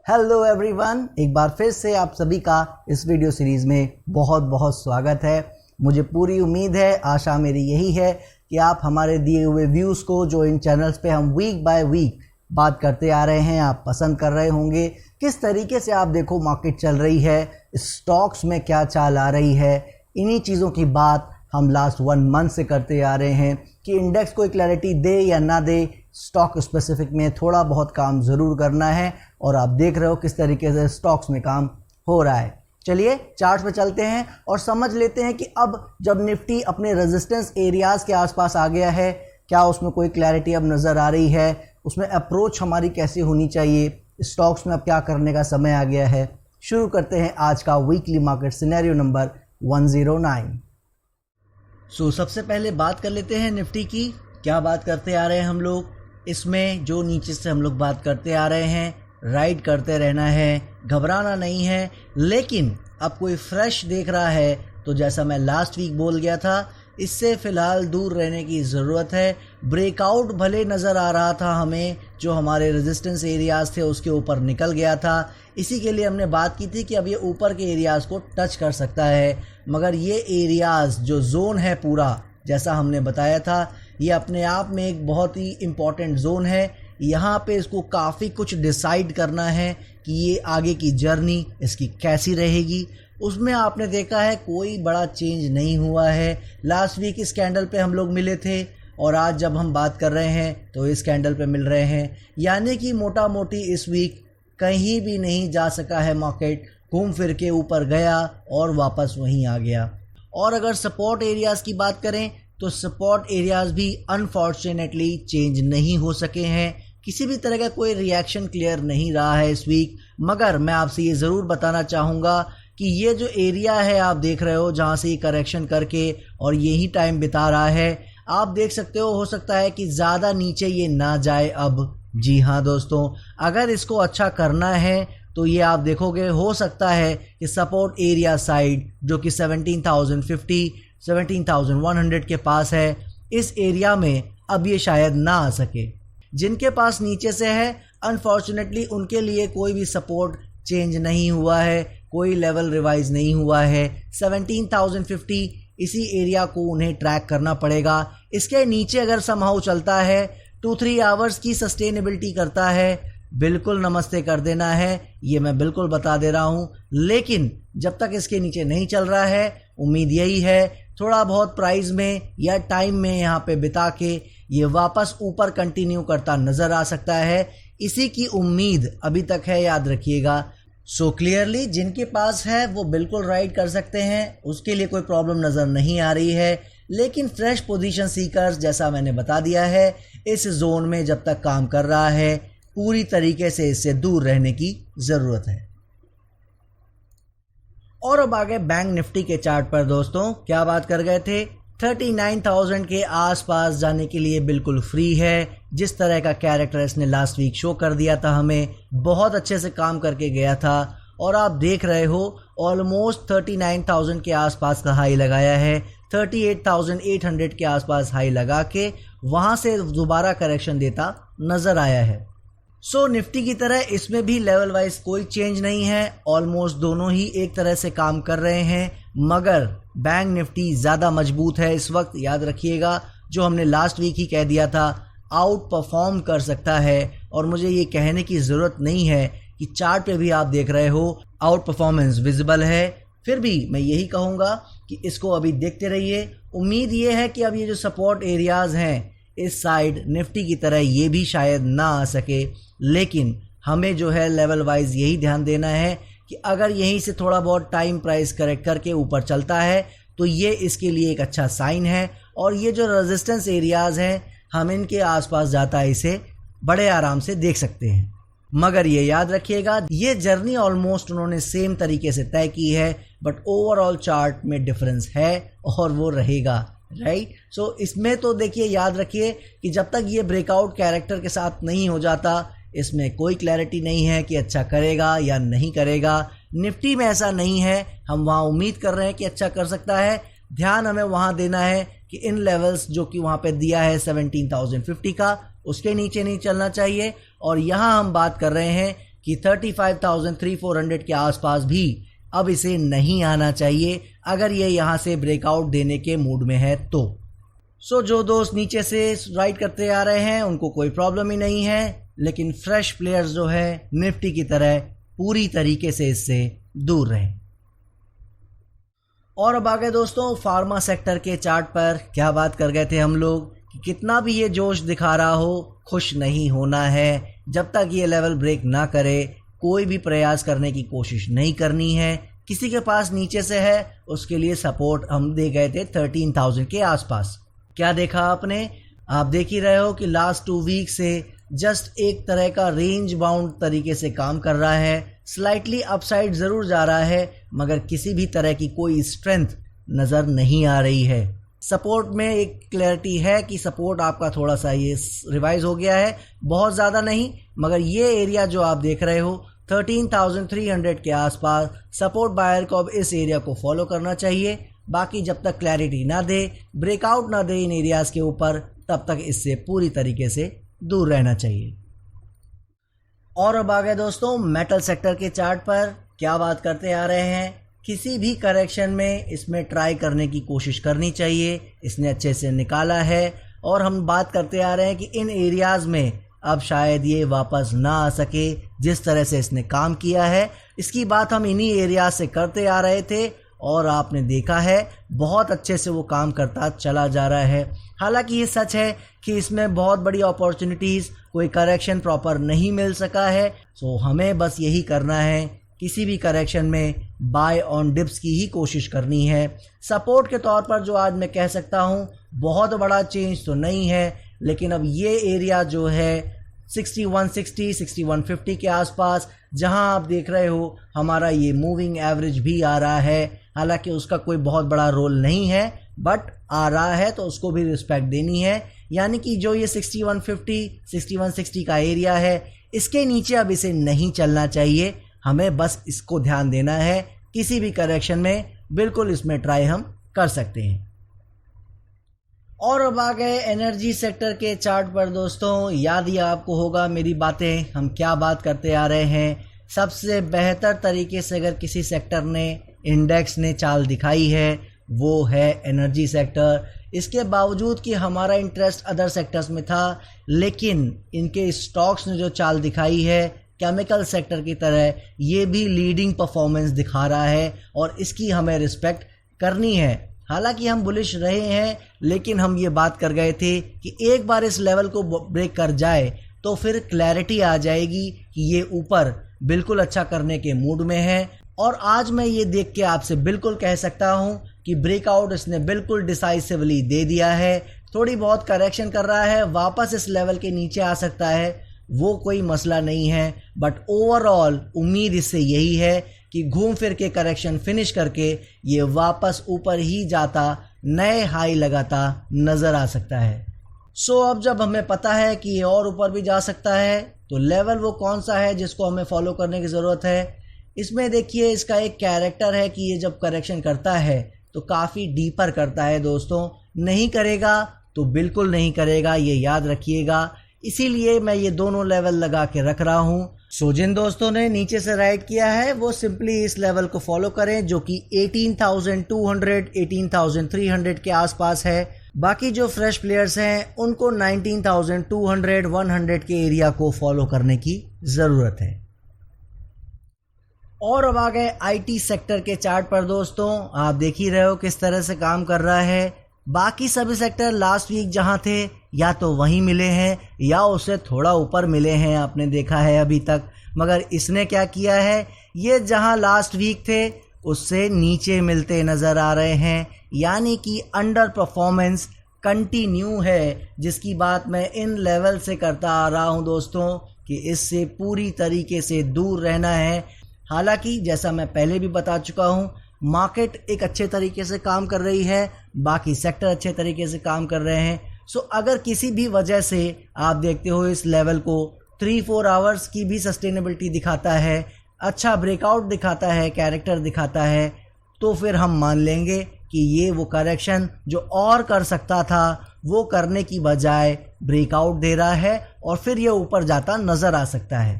Hello everyone, एक बार फिर से आप सभी का इस वीडियो सीरीज़ में बहुत बहुत स्वागत है। मुझे पूरी उम्मीद है, आशा मेरी यही है कि आप हमारे दिए हुए व्यूज़ को जो इन चैनल्स पे हम वीक बाय वीक बात करते आ रहे हैं, आप पसंद कर रहे होंगे। किस तरीके से आप देखो मार्केट चल रही है, स्टॉक्स में क्या चाल आ रही है, इन्हीं चीज़ों की बात हम लास्ट 1 मंथ से करते आ रहे हैं कि इंडेक्स कोई क्लैरिटी दे या ना दे, स्टॉक स्पेसिफिक में थोड़ा बहुत काम ज़रूर करना है। और आप देख रहे हो किस तरीके से स्टॉक्स में काम हो रहा है। चलिए चार्ट पे चलते हैं और समझ लेते हैं कि अब जब निफ्टी अपने रेजिस्टेंस एरियाज़ के आसपास आ गया है, क्या उसमें कोई क्लैरिटी अब नज़र आ रही है, उसमें अप्रोच हमारी कैसी होनी चाहिए, स्टॉक्स में अब क्या करने का समय आ गया है। शुरू करते हैं आज का वीकली मार्केट सिनेरियो नंबर 109। सबसे पहले बात कर लेते हैं निफ्टी की। क्या बात करते आ रहे हैं हम लोग, इसमें जो नीचे से हम लोग बात करते आ रहे हैं, राइड करते रहना है, घबराना नहीं है। लेकिन अब कोई फ्रेश देख रहा है तो जैसा मैं लास्ट वीक बोल गया था, इससे फ़िलहाल दूर रहने की ज़रूरत है। ब्रेकआउट भले नज़र आ रहा था हमें, जो हमारे रेजिस्टेंस एरियाज़ थे उसके ऊपर निकल गया था। इसी के लिए हमने बात की थी कि अब ये ऊपर के एरियाज़ को टच कर सकता है, मगर ये एरियाज़ जो जोन है पूरा, जैसा हमने बताया था, ये अपने आप में एक बहुत ही इम्पॉर्टेंट जोन है। यहाँ पे इसको काफ़ी कुछ डिसाइड करना है कि ये आगे की जर्नी इसकी कैसी रहेगी। उसमें आपने देखा है कोई बड़ा चेंज नहीं हुआ है। लास्ट वीक इस कैंडल पे हम लोग मिले थे और आज जब हम बात कर रहे हैं तो इस कैंडल पे मिल रहे हैं, यानी कि मोटा मोटी इस वीक कहीं भी नहीं जा सका है मार्केट, घूम फिर के ऊपर गया और वापस वहीं आ गया। और अगर सपोर्ट एरियाज़ की बात करें तो सपोर्ट एरियाज़ भी अनफॉर्चुनेटली चेंज नहीं हो सके हैं। किसी भी तरह का कोई रिएक्शन क्लियर नहीं रहा है इस वीक। मगर मैं आपसे ये ज़रूर बताना चाहूँगा कि ये जो एरिया है आप देख रहे हो, जहाँ से ये करेक्शन करके और यही टाइम बिता रहा है, आप देख सकते हो सकता है कि ज़्यादा नीचे ये ना जाए अब। जी हाँ दोस्तों, अगर इसको अच्छा करना है तो ये आप देखोगे हो सकता है कि सपोर्ट एरिया साइड जो कि 17,050 17,100 के पास है, इस एरिया में अब ये शायद ना आ सके। जिनके पास नीचे से है, अनफॉर्चुनेटली उनके लिए कोई भी सपोर्ट चेंज नहीं हुआ है, कोई लेवल रिवाइज नहीं हुआ है। 17,050 इसी एरिया को उन्हें ट्रैक करना पड़ेगा। इसके नीचे अगर समहाउ चलता है, 2-3 आवर्स की सस्टेनेबिलिटी करता है, बिल्कुल नमस्ते कर देना है, ये मैं बिल्कुल बता दे रहा हूँ। लेकिन जब तक इसके नीचे नहीं चल रहा है, उम्मीद यही है थोड़ा बहुत प्राइस में या टाइम में यहाँ पे बिता के ये वापस ऊपर कंटिन्यू करता नज़र आ सकता है। इसी की उम्मीद अभी तक है, याद रखिएगा। क्लियरली जिनके पास है वो बिल्कुल राइड कर सकते हैं, उसके लिए कोई प्रॉब्लम नज़र नहीं आ रही है। लेकिन फ्रेश पोजीशन सीकर्स, जैसा मैंने बता दिया है, इस जोन में जब तक काम कर रहा है पूरी तरीके से इससे दूर रहने की ज़रूरत है। और अब आगे बैंक निफ्टी के चार्ट पर दोस्तों, क्या बात कर गए थे, 39,000 के आसपास जाने के लिए बिल्कुल फ्री है। जिस तरह का कैरेक्टर इसने लास्ट वीक शो कर दिया था हमें, बहुत अच्छे से काम करके गया था। और आप देख रहे हो ऑलमोस्ट 39,000 के आसपास का हाई लगाया है, 38,800 के आसपास हाई लगा के वहाँ से दोबारा करेक्शन देता नज़र आया है। निफ्टी की तरह इसमें भी लेवल वाइज कोई चेंज नहीं है, ऑलमोस्ट दोनों ही एक तरह से काम कर रहे हैं। मगर बैंक निफ्टी ज़्यादा मजबूत है इस वक्त, याद रखिएगा। जो हमने लास्ट वीक ही कह दिया था, आउट परफॉर्म कर सकता है। और मुझे ये कहने की ज़रूरत नहीं है कि चार्ट पे भी आप देख रहे हो आउट परफॉर्मेंस विजिबल है। फिर भी मैं यही कहूँगा कि इसको अभी देखते रहिए। उम्मीद ये है कि अब ये जो सपोर्ट एरियाज़ हैं इस साइड, निफ्टी की तरह ये भी शायद ना आ सके। लेकिन हमें जो है लेवल वाइज यही ध्यान देना है कि अगर यहीं से थोड़ा बहुत टाइम प्राइस करेक्ट करके ऊपर चलता है तो ये इसके लिए एक अच्छा साइन है। और ये जो रेजिस्टेंस एरियाज़ हैं, हम इनके आसपास जाता है इसे बड़े आराम से देख सकते हैं। मगर ये याद रखिएगा, ये जर्नी ऑलमोस्ट उन्होंने सेम तरीके से तय की है, बट ओवरऑल चार्ट में डिफरेंस है और वो रहेगा, राइट। इसमें तो देखिए, याद रखिए कि जब तक ये ब्रेकआउट कैरेक्टर के साथ नहीं हो जाता, इसमें कोई क्लैरिटी नहीं है कि अच्छा करेगा या नहीं करेगा। निफ्टी में ऐसा नहीं है, हम वहाँ उम्मीद कर रहे हैं कि अच्छा कर सकता है। ध्यान हमें वहाँ देना है कि इन लेवल्स जो कि वहाँ पे दिया है 17,050 का, उसके नीचे नहीं चलना चाहिए। और यहाँ हम बात कर रहे हैं कि कि 35,300-400 के आसपास भी अब इसे नहीं आना चाहिए अगर ये यहाँ से ब्रेकआउट देने के मूड में है तो। सो जो दोस्त नीचे से राइड करते आ रहे हैं उनको कोई प्रॉब्लम ही नहीं है, लेकिन फ्रेश प्लेयर्स जो है निफ्टी की तरह पूरी तरीके से इससे दूर रहें। और अब आगे दोस्तों फार्मा सेक्टर के चार्ट पर क्या बात कर गए थे हम लोग कि कितना भी ये जोश दिखा रहा हो, खुश नहीं होना है। जब तक ये लेवल ब्रेक ना करे कोई भी प्रयास करने की कोशिश नहीं करनी है। किसी के पास नीचे से है उसके लिए सपोर्ट हम दे गए थे 13,000 के आसपास। क्या देखा आपने? आप देख ही रहे हो कि लास्ट 2 वीक से जस्ट एक तरह का रेंज बाउंड तरीके से काम कर रहा है। स्लाइटली अपसाइड ज़रूर जा रहा है मगर किसी भी तरह की कोई स्ट्रेंथ नज़र नहीं आ रही है। सपोर्ट में एक क्लैरिटी है कि सपोर्ट आपका थोड़ा सा ये रिवाइज हो गया है, बहुत ज़्यादा नहीं, मगर ये एरिया जो आप देख रहे हो 13,300 के आसपास सपोर्ट बायर को अब इस एरिया को फॉलो करना चाहिए। बाकी जब तक क्लैरिटी ना दे, ब्रेकआउट ना दे इन एरियाज़ के ऊपर, तब तक इससे पूरी तरीके से दूर रहना चाहिए। और अब आ गए दोस्तों मेटल सेक्टर के चार्ट पर। क्या बात करते आ रहे हैं, किसी भी करेक्शन में इसमें ट्राई करने की कोशिश करनी चाहिए। इसने अच्छे से निकाला है और हम बात करते आ रहे हैं कि इन एरियाज़ में अब शायद ये वापस ना आ सके जिस तरह से इसने काम किया है। इसकी बात हम इन्हीं एरियाज से करते आ रहे थे और आपने देखा है बहुत अच्छे से वो काम करता चला जा रहा है। हालांकि ये सच है कि इसमें बहुत बड़ी अपॉर्चुनिटीज़, कोई करेक्शन प्रॉपर नहीं मिल सका है। सो हमें बस यही करना है, किसी भी करेक्शन में बाय ऑन डिप्स की ही कोशिश करनी है। सपोर्ट के तौर पर जो आज मैं कह सकता हूँ बहुत बड़ा चेंज तो नहीं है, लेकिन अब ये एरिया जो है 6160, 6150 के आसपास, जहां आप देख रहे हो हमारा ये मूविंग एवरेज भी आ रहा है। हालांकि उसका कोई बहुत बड़ा रोल नहीं है बट आ रहा है तो उसको भी रिस्पेक्ट देनी है। यानी कि जो ये 6150, 6160 का एरिया है इसके नीचे अब इसे नहीं चलना चाहिए। हमें बस इसको ध्यान देना है, किसी भी करेक्शन में बिल्कुल इसमें ट्राई हम कर सकते हैं। और अब आ गए एनर्जी सेक्टर के चार्ट पर दोस्तों। याद ही आपको होगा मेरी बातें, हम क्या बात करते आ रहे हैं। सबसे बेहतर तरीके से अगर किसी सेक्टर ने, इंडेक्स ने चाल दिखाई है वो है एनर्जी सेक्टर। इसके बावजूद कि हमारा इंटरेस्ट अदर सेक्टर्स में था, लेकिन इनके स्टॉक्स ने जो चाल दिखाई है केमिकल सेक्टर की तरह, ये भी लीडिंग परफॉर्मेंस दिखा रहा है और इसकी हमें रिस्पेक्ट करनी है। हालांकि हम बुलिश रहे हैं, लेकिन हम ये बात कर गए थे कि एक बार इस लेवल को ब्रेक कर जाए तो फिर क्लैरिटी आ जाएगी कि ये ऊपर बिल्कुल अच्छा करने के मूड में है। और आज मैं ये देख के आपसे बिल्कुल कह सकता हूँ कि ब्रेकआउट इसने बिल्कुल डिसाइसिवली दे दिया है। थोड़ी बहुत करेक्शन कर रहा है, वापस इस लेवल के नीचे आ सकता है, वो कोई मसला नहीं है। बट ओवरऑल उम्मीद इससे यही है कि घूम फिर के करेक्शन फिनिश करके ये वापस ऊपर ही जाता, नए हाई लगाता नज़र आ सकता है। सो अब जब हमें पता है कि ये और ऊपर भी जा सकता है तो लेवल वो कौन सा है जिसको हमें फॉलो करने की ज़रूरत है। इसमें देखिए इसका एक कैरेक्टर है कि ये जब करेक्शन करता है तो काफ़ी डीपर करता है दोस्तों। नहीं करेगा तो बिल्कुल नहीं करेगा, ये याद रखिएगा। इसीलिए मैं ये दोनों लेवल लगा के रख रहा हूँ। सो जिन दोस्तों ने नीचे से राइड किया है वो सिंपली इस लेवल को फॉलो करें जो कि 18,200, 18,300 के आसपास है। बाकी जो फ्रेश प्लेयर्स हैं उनको 19,200, 100 के एरिया को फॉलो करने की ज़रूरत है। और अब आ गए आईटी सेक्टर के चार्ट पर दोस्तों। आप देख ही रहे हो किस तरह से काम कर रहा है। बाकी सभी सेक्टर लास्ट वीक जहां थे या तो वहीं मिले हैं या उससे थोड़ा ऊपर मिले हैं, आपने देखा है अभी तक। मगर इसने क्या किया है, ये जहां लास्ट वीक थे उससे नीचे मिलते नज़र आ रहे हैं। यानी कि अंडर परफॉर्मेंस कंटिन्यू है, जिसकी बात मैं इन लेवल से करता आ रहा हूं दोस्तों कि इससे पूरी तरीके से दूर रहना है। हालांकि जैसा मैं पहले भी बता चुका हूं, मार्केट एक अच्छे तरीके से काम कर रही है, बाकी सेक्टर अच्छे तरीके से काम कर रहे हैं। सो अगर किसी भी वजह से आप देखते हो इस लेवल को 3-4 आवर्स की भी सस्टेनेबिलिटी दिखाता है, अच्छा ब्रेकआउट दिखाता है, कैरेक्टर दिखाता है, तो फिर हम मान लेंगे कि ये वो करेक्शन जो और कर सकता था वो करने की बजाय ब्रेकआउट दे रहा है और फिर ये ऊपर जाता नज़र आ सकता है।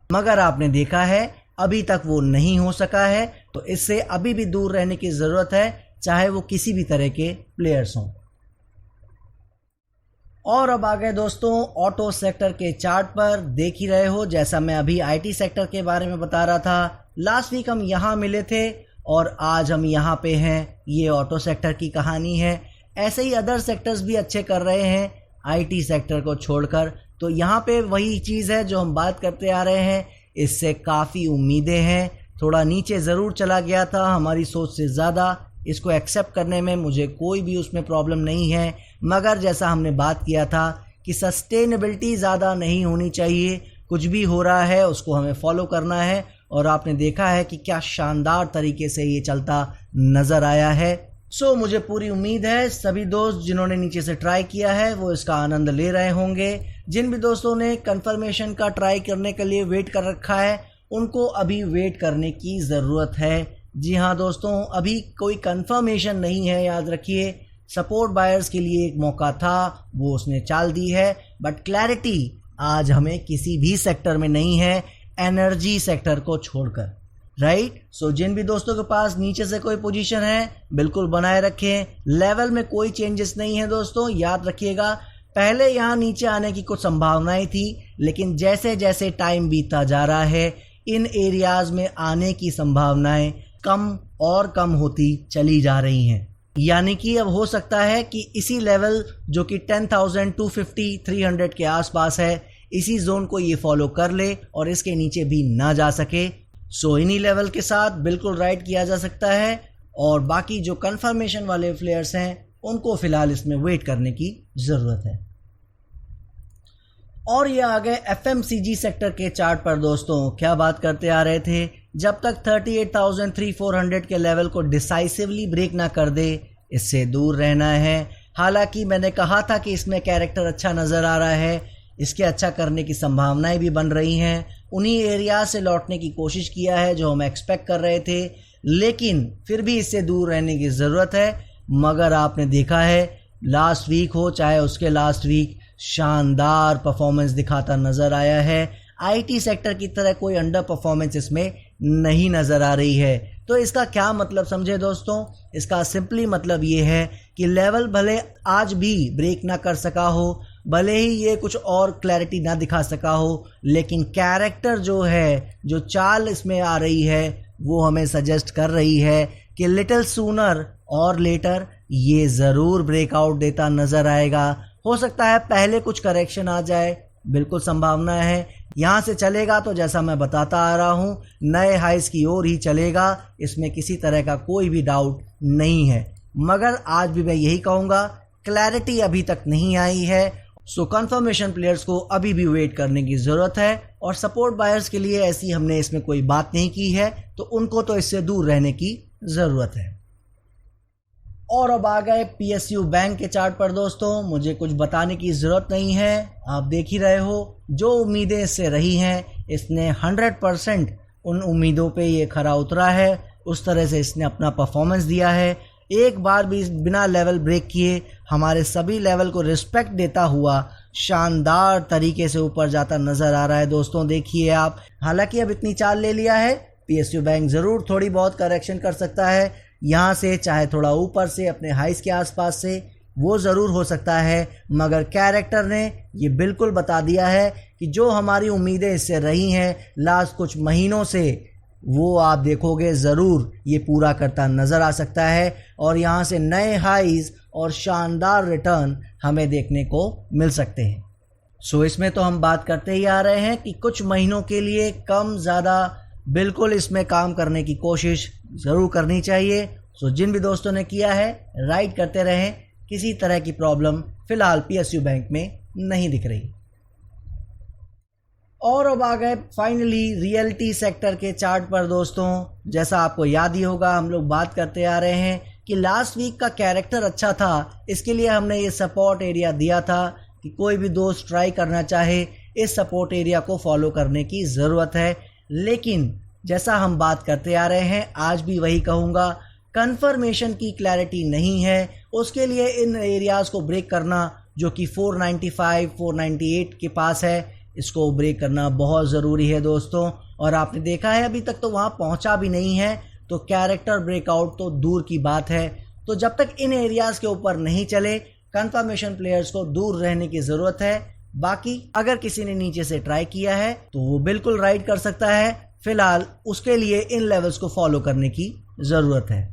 मगर आपने देखा है अभी तक वो नहीं हो सका है, तो इससे अभी भी दूर रहने की ज़रूरत है, चाहे वो किसी भी तरह के प्लेयर्स हों। और अब आ गए दोस्तों ऑटो सेक्टर के चार्ट पर। देख ही रहे हो, जैसा मैं अभी आईटी सेक्टर के बारे में बता रहा था, लास्ट वीक हम यहाँ मिले थे और आज हम यहाँ पे हैं। ये ऑटो सेक्टर की कहानी है। ऐसे ही अदर सेक्टर्स भी अच्छे कर रहे हैं आईटी सेक्टर को छोड़कर। तो यहाँ पे वही चीज़ है जो हम बात करते आ रहे हैं, इससे काफ़ी उम्मीदें हैं। थोड़ा नीचे ज़रूर चला गया था हमारी सोच से ज़्यादा, इसको एक्सेप्ट करने में मुझे कोई भी उसमें प्रॉब्लम नहीं है, मगर जैसा हमने बात किया था कि सस्टेनेबिलिटी ज़्यादा नहीं होनी चाहिए। कुछ भी हो रहा है उसको हमें फॉलो करना है, और आपने देखा है कि क्या शानदार तरीके से ये चलता नज़र आया है। सो मुझे पूरी उम्मीद है सभी दोस्त जिन्होंने नीचे से ट्राई किया है वो इसका आनंद ले रहे होंगे। जिन भी दोस्तों ने कंफर्मेशन का ट्राई करने के लिए वेट कर रखा है उनको अभी वेट करने की ज़रूरत है। जी हाँ दोस्तों, अभी कोई कंफर्मेशन नहीं है, याद रखिए। सपोर्ट बायर्स के लिए एक मौका था, वो उसने चाल दी है, बट क्लैरिटी आज हमें किसी भी सेक्टर में नहीं है, एनर्जी सेक्टर को छोड़कर, राइट। सो जिन भी दोस्तों के पास नीचे से कोई पोजीशन है बिल्कुल बनाए रखें। लेवल में कोई चेंजेस नहीं है दोस्तों, याद रखिएगा। पहले यहाँ नीचे आने की कुछ संभावनाएं थी, लेकिन जैसे जैसे टाइम बीतता जा रहा है इन एरियाज में आने की संभावनाएं कम और कम होती चली जा रही हैं। यानी कि अब हो सकता है कि इसी लेवल जो कि 10,000, 250, 300 के आसपास है, इसी जोन को ये फॉलो कर ले और इसके नीचे भी ना जा सके। सो इन्हीं लेवल के साथ बिल्कुल राइड किया जा सकता है, और बाकी जो कंफर्मेशन वाले प्लेयर्स हैं उनको फिलहाल इसमें वेट करने की ज़रूरत है। और ये आ गए एफएमसीजी सेक्टर के चार्ट पर दोस्तों। क्या बात करते आ रहे थे, जब तक 38,300-400 के लेवल को डिसाइसिवली ब्रेक ना कर दे इससे दूर रहना है। हालांकि मैंने कहा था कि इसमें कैरेक्टर अच्छा नज़र आ रहा है, इसके अच्छा करने की संभावनाएं भी बन रही हैं। उन्हीं एरिया से लौटने की कोशिश किया है जो हम एक्सपेक्ट कर रहे थे, लेकिन फिर भी इससे दूर रहने की ज़रूरत है। मगर आपने देखा है लास्ट वीक हो चाहे उसके लास्ट वीक, शानदार परफॉर्मेंस दिखाता नज़र आया है। आईटी सेक्टर की तरह कोई अंडर परफॉर्मेंस इसमें नहीं नज़र आ रही है। तो इसका क्या मतलब समझे दोस्तों, इसका सिंपली मतलब ये है कि लेवल भले आज भी ब्रेक ना कर सका हो, भले ही ये कुछ और क्लैरिटी ना दिखा सका हो, लेकिन कैरेक्टर जो है, जो चाल इसमें आ रही है, वो हमें सजेस्ट कर रही है कि लिटिल सूनर और लेटर ये ज़रूर ब्रेकआउट देता नज़र आएगा। हो सकता है पहले कुछ करेक्शन आ जाए, बिल्कुल संभावना है। यहाँ से चलेगा तो जैसा मैं बताता आ रहा हूँ नए हाइस की ओर ही चलेगा, इसमें किसी तरह का कोई भी डाउट नहीं है। मगर आज भी मैं यही कहूँगा, क्लैरिटी अभी तक नहीं आई है। सो कंफर्मेशन प्लेयर्स को अभी भी वेट करने की ज़रूरत है, और सपोर्ट बायर्स के लिए ऐसी हमने इसमें कोई बात नहीं की है, तो उनको तो इससे दूर रहने की ज़रूरत है। और अब आ गए पीएसयू बैंक के चार्ट पर दोस्तों। मुझे कुछ बताने की ज़रूरत नहीं है, आप देख ही रहे हो जो उम्मीदें इससे रही हैं, इसने 100% उन उम्मीदों पे ये खरा उतरा है। उस तरह से इसने अपना परफॉर्मेंस दिया है, एक बार भी बिना लेवल ब्रेक किए हमारे सभी लेवल को रिस्पेक्ट देता हुआ शानदार तरीके से ऊपर जाता नज़र आ रहा है दोस्तों। देखिए आप, हालांकि अब इतनी चाल ले लिया है, पीएसयू बैंक ज़रूर थोड़ी बहुत करेक्शन कर सकता है यहाँ से, चाहे थोड़ा ऊपर से अपने हाइस के आसपास से, वो ज़रूर हो सकता है। मगर कैरेक्टर ने ये बिल्कुल बता दिया है कि जो हमारी उम्मीदें इससे रही हैं लास्ट कुछ महीनों से, वो आप देखोगे ज़रूर ये पूरा करता नज़र आ सकता है, और यहाँ से नए हाइज और शानदार रिटर्न हमें देखने को मिल सकते हैं। सो इसमें तो हम बात करते ही आ रहे हैं कि कुछ महीनों के लिए कम ज़्यादा बिल्कुल इसमें काम करने की कोशिश ज़रूर करनी चाहिए। सो जिन भी दोस्तों ने किया है राइड करते रहें, किसी तरह की प्रॉब्लम फ़िलहाल पीएसयू बैंक में नहीं दिख रही। और अब आ गए फाइनली रियल्टी सेक्टर के चार्ट पर दोस्तों। जैसा आपको याद ही होगा, हम लोग बात करते आ रहे हैं कि लास्ट वीक का कैरेक्टर अच्छा था, इसके लिए हमने ये सपोर्ट एरिया दिया था कि कोई भी दोस्त ट्राई करना चाहे इस सपोर्ट एरिया को फॉलो करने की ज़रूरत है। लेकिन जैसा हम बात करते आ रहे हैं, आज भी वही कहूँगा, कंफर्मेशन की क्लैरिटी नहीं है। उसके लिए इन एरियाज़ को ब्रेक करना जो कि 495, 498 के पास है, इसको ब्रेक करना बहुत ज़रूरी है दोस्तों। और आपने देखा है अभी तक तो वहाँ पहुँचा भी नहीं है, तो कैरेक्टर ब्रेकआउट तो दूर की बात है। तो जब तक इन एरियाज़ के ऊपर नहीं चले, कंफर्मेशन प्लेयर्स को दूर रहने की ज़रूरत है। बाकी अगर किसी ने नीचे से ट्राई किया है तो वो बिल्कुल राइड कर सकता है, फिलहाल उसके लिए इन लेवल्स को फॉलो करने की ज़रूरत है।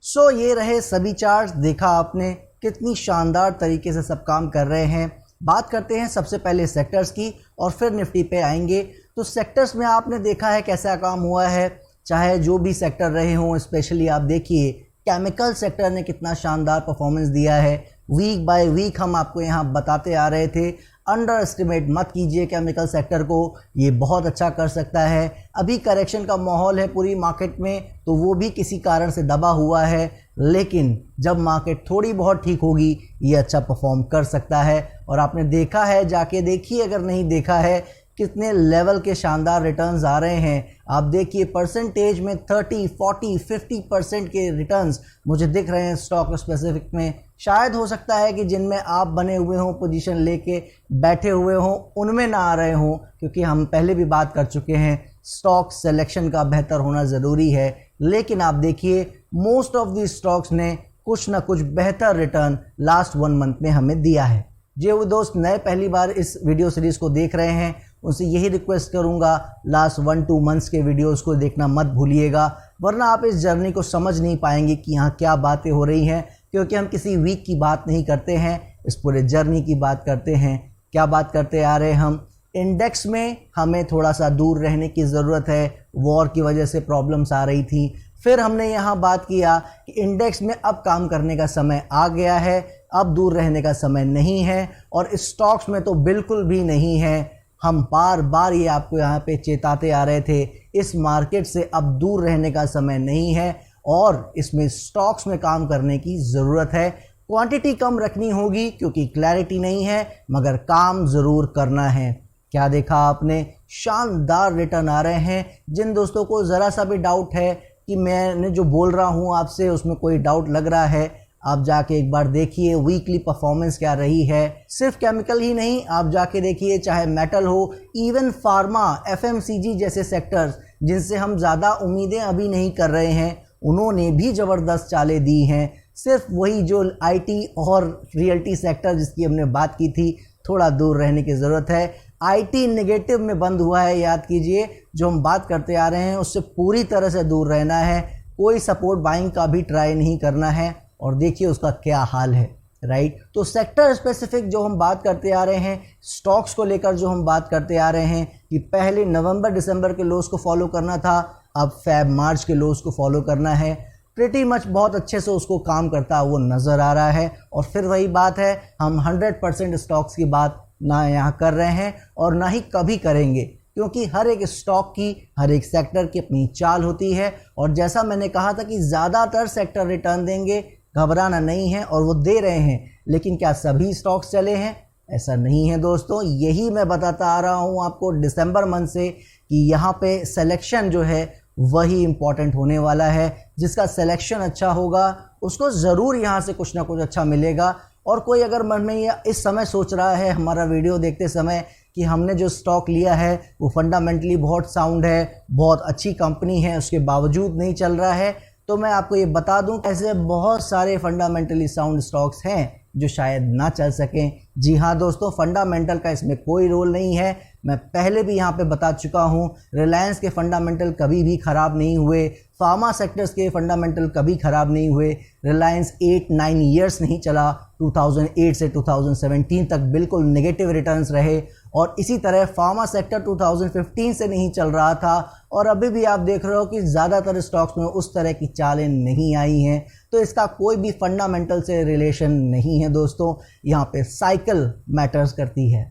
सो ये रहे सभी चार्ट्स, देखा आपने कितनी शानदार तरीके से सब काम कर रहे हैं। बात करते हैं सबसे पहले सेक्टर्स की और फिर निफ्टी पे आएंगे। तो सेक्टर्स में आपने देखा है कैसा काम हुआ है, चाहे जो भी सेक्टर रहे हों। स्पेशली आप देखिए केमिकल सेक्टर ने कितना शानदार परफॉर्मेंस दिया है। वीक बाय वीक हम आपको यहाँ बताते आ रहे थे, अंडर एस्टिमेट मत कीजिए केमिकल सेक्टर को, ये बहुत अच्छा कर सकता है। अभी करेक्शन का माहौल है पूरी मार्केट में, तो वो भी किसी कारण से दबा हुआ है, लेकिन जब मार्केट थोड़ी बहुत ठीक होगी ये अच्छा परफॉर्म कर सकता है। और आपने देखा है, जाके देखिए अगर नहीं देखा है, कितने लेवल के शानदार रिटर्न्स आ रहे हैं। आप देखिए परसेंटेज में 30, 40, 50% के रिटर्न्स मुझे दिख रहे हैं स्टॉक स्पेसिफिक में। शायद हो सकता है कि जिनमें आप बने हुए हों, पोजीशन लेके बैठे हुए हों, उनमें ना आ रहे हों, क्योंकि हम पहले भी बात कर चुके हैं स्टॉक सिलेक्शन का बेहतर होना ज़रूरी है। लेकिन आप देखिए मोस्ट ऑफ दी स्टॉक्स ने कुछ ना कुछ बेहतर रिटर्न लास्ट 1 मंथ में हमें दिया है। जो वो दोस्त नए पहली बार इस वीडियो सीरीज़ को देख रहे हैं, उनसे यही रिक्वेस्ट करूंगा लास्ट 1-2 मंथ्स के वीडियोस को देखना मत भूलिएगा, वरना आप इस जर्नी को समझ नहीं पाएंगे कि यहाँ क्या बातें हो रही हैं। क्योंकि हम किसी वीक की बात नहीं करते हैं, इस पूरे जर्नी की बात करते हैं। क्या बात करते आ रहे हैं हम, इंडेक्स में हमें थोड़ा सा दूर रहने की ज़रूरत है, वॉर की वजह से प्रॉब्लम्स आ रही थी। फिर हमने यहाँ बात किया कि इंडेक्स में अब काम करने का समय आ गया है, अब दूर रहने का समय नहीं है, और स्टॉक्स में तो बिल्कुल भी नहीं है। हम बार बार ये आपको यहाँ पे चेताते आ रहे थे, इस मार्केट से अब दूर रहने का समय नहीं है और इसमें स्टॉक्स में काम करने की ज़रूरत है। क्वांटिटी कम रखनी होगी क्योंकि क्लैरिटी नहीं है, मगर काम ज़रूर करना है। क्या देखा आपने, शानदार रिटर्न आ रहे हैं। जिन दोस्तों को ज़रा सा भी डाउट है कि मैंने जो बोल रहा हूँ आपसे उसमें कोई डाउट लग रहा है, आप जाके एक बार देखिए वीकली परफॉर्मेंस क्या रही है। सिर्फ केमिकल ही नहीं, आप जाके देखिए चाहे मेटल हो, इवन फार्मा, एफएमसीजी जैसे सेक्टर्स जिनसे हम ज़्यादा उम्मीदें अभी नहीं कर रहे हैं, उन्होंने भी ज़बरदस्त चालें दी हैं। सिर्फ वही जो आईटी और रियल्टी सेक्टर जिसकी हमने बात की थी, थोड़ा दूर रहने की ज़रूरत है। आईटी नेगेटिव में बंद हुआ है, याद कीजिए, जो हम बात करते आ रहे हैं उससे पूरी तरह से दूर रहना है। कोई सपोर्ट बाइंग का भी ट्राई नहीं करना है, और देखिए उसका क्या हाल है, राइट। तो सेक्टर स्पेसिफिक जो हम बात करते आ रहे हैं, स्टॉक्स को लेकर जो हम बात करते आ रहे हैं कि पहले नवंबर दिसंबर के लोस को फॉलो करना था, अब फेब मार्च के लोस को फॉलो करना है। प्रिटी मच बहुत अच्छे से उसको काम करता वो नज़र आ रहा है। और फिर वही बात है, हम 100% स्टॉक्स की बात ना यहाँ कर रहे हैं और ना ही कभी करेंगे, क्योंकि हर एक स्टॉक की, हर एक सेक्टर की अपनी चाल होती है। और जैसा मैंने कहा था कि ज़्यादातर सेक्टर रिटर्न देंगे, घबराना नहीं है, और वो दे रहे हैं। लेकिन क्या सभी स्टॉक्स चले हैं? ऐसा नहीं है दोस्तों। यही मैं बताता आ रहा हूँ आपको दिसंबर मंथ से कि यहाँ पे सिलेक्शन जो है वही इम्पॉर्टेंट होने वाला है। जिसका सिलेक्शन अच्छा होगा उसको ज़रूर यहाँ से कुछ ना कुछ अच्छा मिलेगा। और कोई अगर मन में ये इस समय सोच रहा है हमारा वीडियो देखते समय कि हमने जो स्टॉक लिया है वो फंडामेंटली बहुत साउंड है, बहुत अच्छी कंपनी है, उसके बावजूद नहीं चल रहा है, तो मैं आपको ये बता दूं ऐसे बहुत सारे फंडामेंटली साउंड स्टॉक्स हैं जो शायद ना चल सकें। जी हाँ दोस्तों, फंडामेंटल का इसमें कोई रोल नहीं है। मैं पहले भी यहाँ पे बता चुका हूँ, रिलायंस के फंडामेंटल कभी भी ख़राब नहीं हुए, फार्मा सेक्टर्स के फंडामेंटल कभी ख़राब नहीं हुए। रिलायंस 8-9 ईयर्स नहीं चला, 2008 से 2017 तक बिल्कुल नेगेटिव रिटर्न्स रहे। और इसी तरह फार्मा सेक्टर 2015 से नहीं चल रहा था, और अभी भी आप देख रहे हो कि ज़्यादातर स्टॉक्स में उस तरह की चालें नहीं आई हैं। तो इसका कोई भी फंडामेंटल से रिलेशन नहीं है दोस्तों, यहाँ पे साइकिल मैटर्स करती है।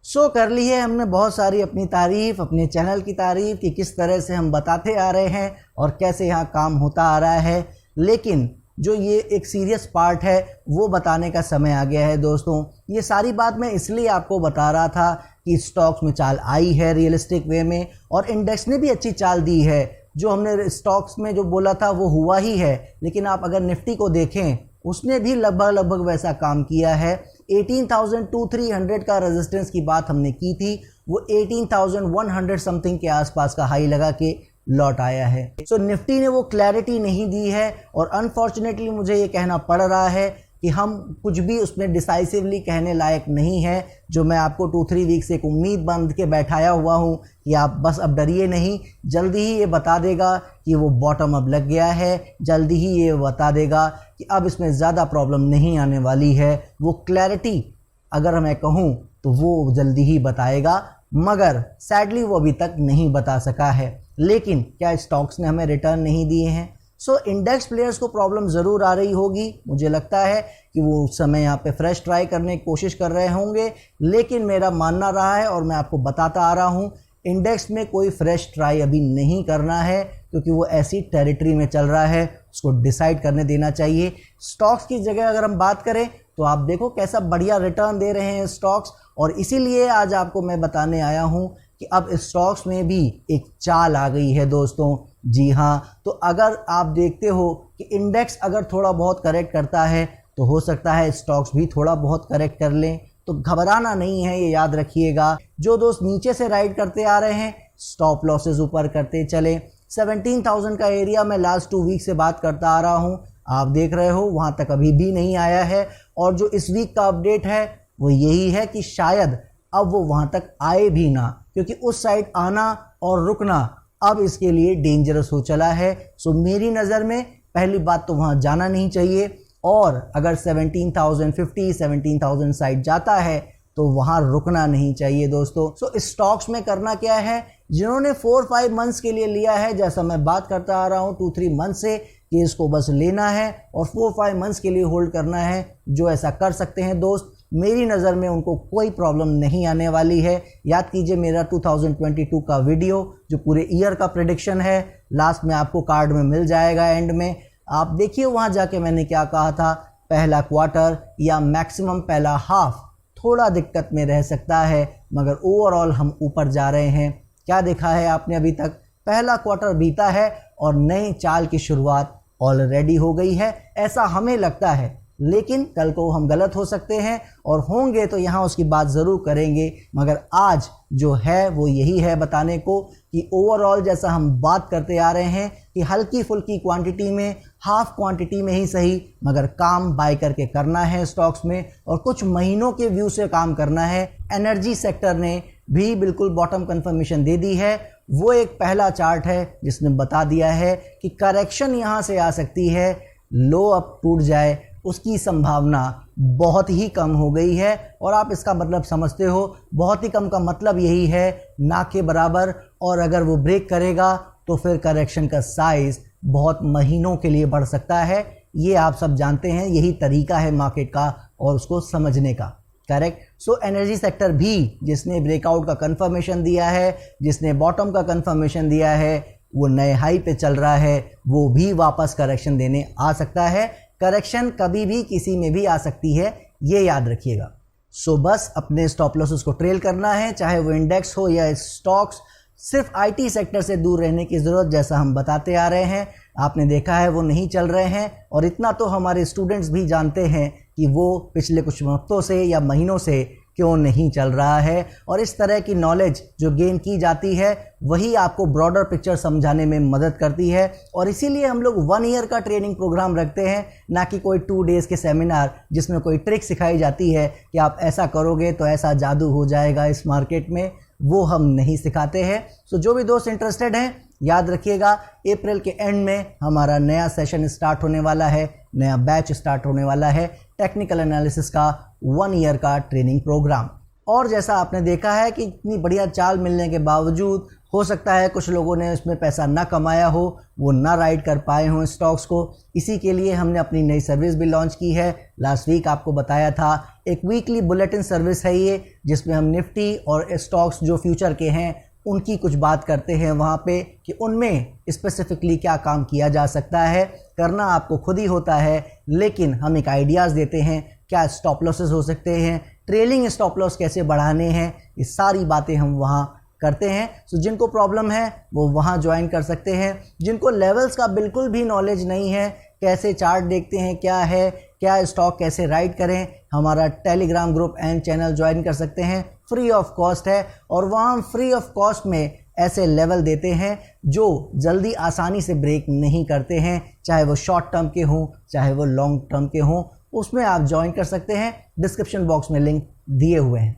सो कर ली है हमने बहुत सारी अपनी तारीफ़, अपने चैनल की तारीफ़ कि किस तरह से हम बताते आ रहे हैं और कैसे यहाँ काम होता आ रहा है। लेकिन जो ये एक सीरियस पार्ट है वो बताने का समय आ गया है दोस्तों। ये सारी बात मैं इसलिए आपको बता रहा था कि स्टॉक्स में चाल आई है रियलिस्टिक वे में, और इंडेक्स ने भी अच्छी चाल दी है। जो हमने स्टॉक्स में जो बोला था वो हुआ ही है। लेकिन आप अगर निफ्टी को देखें, उसने भी लगभग वैसा काम किया है 18,200-300 का रेजिस्टेंस की बात हमने की थी, वो 18,100 समथिंग के आसपास का हाई लगा के लौट आया है। सो निफ्टी ने वो क्लैरिटी नहीं दी है और अनफॉर्चुनेटली मुझे ये कहना पड़ रहा है कि हम कुछ भी उसमें डिसाइसिवली कहने लायक नहीं है। जो मैं आपको 2-3 वीक से एक उम्मीद बांध के बैठाया हुआ हूँ कि आप बस अब डरिए नहीं, जल्दी ही ये बता देगा कि वो बॉटम अब लग गया है, जल्दी ही ये बता देगा कि अब इसमें ज़्यादा प्रॉब्लम नहीं आने वाली है। वो क्लैरिटी अगर मैं कहूँ तो वो जल्दी ही बताएगा, मगर सैडली वो अभी तक नहीं बता सका है। लेकिन क्या स्टॉक्स ने हमें रिटर्न नहीं दिए हैं? सो इंडेक्स प्लेयर्स को प्रॉब्लम ज़रूर आ रही होगी। मुझे लगता है कि वो उस समय यहाँ पे फ्रेश ट्राई करने की कोशिश कर रहे होंगे, लेकिन मेरा मानना रहा है और मैं आपको बताता आ रहा हूँ, इंडेक्स में कोई फ्रेश ट्राई अभी नहीं करना है, क्योंकि वो ऐसी टेरिटरी में चल रहा है, उसको डिसाइड करने देना चाहिए। स्टॉक्स की जगह अगर हम बात करें तो आप देखो कैसा बढ़िया रिटर्न दे रहे हैं स्टॉक्स, और इसीलिए आज आपको मैं बताने आया हूँ कि अब स्टॉक्स में भी एक चाल आ गई है दोस्तों। जी हाँ, तो अगर आप देखते हो कि इंडेक्स अगर थोड़ा बहुत करेक्ट करता है तो हो सकता है स्टॉक्स भी थोड़ा बहुत करेक्ट कर लें, तो घबराना नहीं है, ये याद रखिएगा। जो दोस्त नीचे से राइड करते आ रहे हैं, स्टॉप लॉसेस ऊपर करते चले। 17,000 का एरिया मैं लास्ट 2 वीक से बात करता आ रहा हूँ, आप देख रहे हो वहाँ तक अभी भी नहीं आया है, और जो इस वीक का अपडेट है वो यही है कि शायद अब वो वहाँ तक आए भी ना, क्योंकि उस साइड आना और रुकना अब इसके लिए डेंजरस हो चला है। सो मेरी नज़र में पहली बात तो वहाँ जाना नहीं चाहिए, और अगर 17,050 17,000 साइड जाता है तो वहाँ रुकना नहीं चाहिए दोस्तों। सो स्टॉक्स में करना क्या है, जिन्होंने 4-5 मंथ्स के लिए लिया है, जैसा मैं बात करता आ रहा हूँ 2-3 मंथ से, कि इसको बस लेना है और 4-5 मंथ्स के लिए होल्ड करना है, जो ऐसा कर सकते हैं दोस्त, मेरी नज़र में उनको कोई प्रॉब्लम नहीं आने वाली है। याद कीजिए मेरा 2022 का वीडियो जो पूरे ईयर का प्रेडिक्शन है, लास्ट में आपको कार्ड में मिल जाएगा, एंड में आप देखिए वहाँ जाके मैंने क्या कहा था। पहला क्वार्टर या मैक्सिमम पहला हाफ थोड़ा दिक्कत में रह सकता है, मगर ओवरऑल हम ऊपर जा रहे हैं। क्या देखा है आपने अभी तक? पहला क्वार्टर बीता है और नई चाल की शुरुआत ऑलरेडी हो गई है, ऐसा हमें लगता है, लेकिन कल को हम गलत हो सकते हैं, और होंगे तो यहाँ उसकी बात ज़रूर करेंगे। मगर आज जो है वो यही है बताने को कि ओवरऑल जैसा हम बात करते आ रहे हैं कि हल्की फुल्की क्वांटिटी में, हाफ क्वांटिटी में ही सही, मगर काम बाय करके करना है स्टॉक्स में, और कुछ महीनों के व्यू से काम करना है। एनर्जी सेक्टर ने भी बिल्कुल बॉटम कंफर्मेशन दे दी है। वो एक पहला चार्ट है जिसने बता दिया है कि करेक्शन यहाँ से आ सकती है, लो अप टूट जाए उसकी संभावना बहुत ही कम हो गई है। और आप इसका मतलब समझते हो, बहुत ही कम का मतलब यही है ना के बराबर, और अगर वो ब्रेक करेगा तो फिर करेक्शन का साइज बहुत महीनों के लिए बढ़ सकता है। ये आप सब जानते हैं, यही तरीका है मार्केट का और उसको समझने का, करेक्ट। सो एनर्जी सेक्टर भी जिसने ब्रेकआउट का कंफर्मेशन दिया है, जिसने बॉटम का कंफर्मेशन दिया है, वो नए हाई पे चल रहा है, वो भी वापस करेक्शन देने आ सकता है। करेक्शन कभी भी किसी में भी आ सकती है, ये याद रखिएगा। सो बस अपने स्टॉप लॉसेस को ट्रेल करना है, चाहे वो इंडेक्स हो या स्टॉक्स। सिर्फ आईटी सेक्टर से दूर रहने की ज़रूरत, जैसा हम बताते आ रहे हैं, आपने देखा है वो नहीं चल रहे हैं, और इतना तो हमारे स्टूडेंट्स भी जानते हैं कि वो पिछले कुछ हफ्तों से या महीनों से क्यों नहीं चल रहा है। और इस तरह की नॉलेज जो गेन की जाती है वही आपको ब्रॉडर पिक्चर समझाने में मदद करती है, और इसीलिए हम लोग 1 ईयर का ट्रेनिंग प्रोग्राम रखते हैं, ना कि कोई 2 डेज़ के सेमिनार जिसमें कोई ट्रिक सिखाई जाती है कि आप ऐसा करोगे तो ऐसा जादू हो जाएगा इस मार्केट में, वो हम नहीं सिखाते हैं। सो जो भी दोस्त इंटरेस्टेड हैं, याद रखिएगा अप्रैल के एंड में हमारा नया सेशन स्टार्ट होने वाला है, नया बैच स्टार्ट होने वाला है, टेक्निकल एनालिसिस का 1 ईयर का ट्रेनिंग प्रोग्राम। और जैसा आपने देखा है कि इतनी बढ़िया चाल मिलने के बावजूद हो सकता है कुछ लोगों ने उसमें पैसा ना कमाया हो, वो ना राइड कर पाए हों स्टॉक्स को। इसी के लिए हमने अपनी नई सर्विस भी लॉन्च की है। लास्ट वीक आपको बताया था, एक वीकली बुलेटिन सर्विस है ये, जिसमें हम निफ्टी और स्टॉक्स जो फ्यूचर के हैं उनकी कुछ बात करते हैं वहाँ पे, कि उनमें स्पेसिफिकली क्या काम किया जा सकता है। करना आपको खुद ही होता है, लेकिन हम एक आइडियाज़ देते हैं, क्या स्टॉप लॉसेस हो सकते हैं, ट्रेलिंग स्टॉप लॉस कैसे बढ़ाने हैं, ये सारी बातें हम वहाँ करते हैं। सो जिनको प्रॉब्लम है वो वहाँ ज्वाइन कर सकते हैं। जिनको लेवल्स का बिल्कुल भी नॉलेज नहीं है, कैसे चार्ट देखते हैं, क्या है, क्या स्टॉक कैसे राइड करें, हमारा Telegram group and channel join कर सकते हैं, फ्री ऑफ कॉस्ट है। और वहाँ हम फ्री ऑफ कॉस्ट में ऐसे लेवल देते हैं जो जल्दी आसानी से ब्रेक नहीं करते हैं, चाहे वो शॉर्ट टर्म के हों चाहे वो लॉन्ग टर्म के हों, उसमें आप ज्वाइन कर सकते हैं। डिस्क्रिप्शन बॉक्स में लिंक दिए हुए हैं।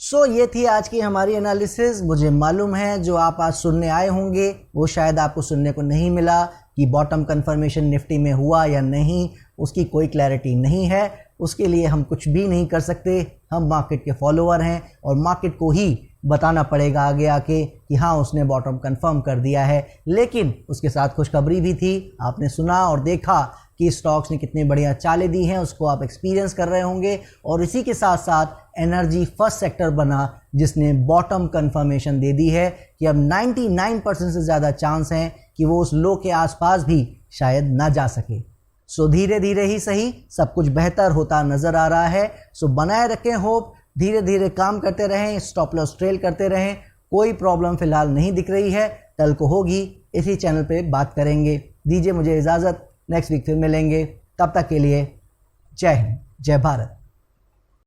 सो ये थी आज की हमारी एनालिसिस। मुझे मालूम है जो आप आज सुनने आए होंगे वो शायद आपको सुनने को नहीं मिला कि बॉटम कंफर्मेशन निफ्टी में हुआ या नहीं, उसकी कोई क्लैरिटी नहीं है। उसके लिए हम कुछ भी नहीं कर सकते, हम मार्केट के फॉलोअर हैं और मार्केट को ही बताना पड़ेगा आगे आके कि हाँ उसने बॉटम कंफर्म कर दिया है। लेकिन उसके साथ खुशखबरी भी थी, आपने सुना और देखा कि स्टॉक्स ने कितनी बढ़िया चालें दी हैं, उसको आप एक्सपीरियंस कर रहे होंगे। और इसी के साथ साथ एनर्जी फर्स्ट सेक्टर बना जिसने बॉटम कंफर्मेशन दे दी है कि अब 99% से ज़्यादा चांस हैं कि वो उस लो के आसपास भी शायद ना जा सके। सो धीरे धीरे ही सही सब कुछ बेहतर होता नज़र आ रहा है। सो बनाए रखें होप, धीरे धीरे काम करते रहें, स्टॉप लॉस ट्रेल करते रहें। कोई प्रॉब्लम फ़िलहाल नहीं दिख रही है, कल को होगी इसी चैनल पे बात करेंगे। दीजिए मुझे इजाज़त, नेक्स्ट वीक फिर मिलेंगे। तब तक के लिए जय हिंद, जय भारत।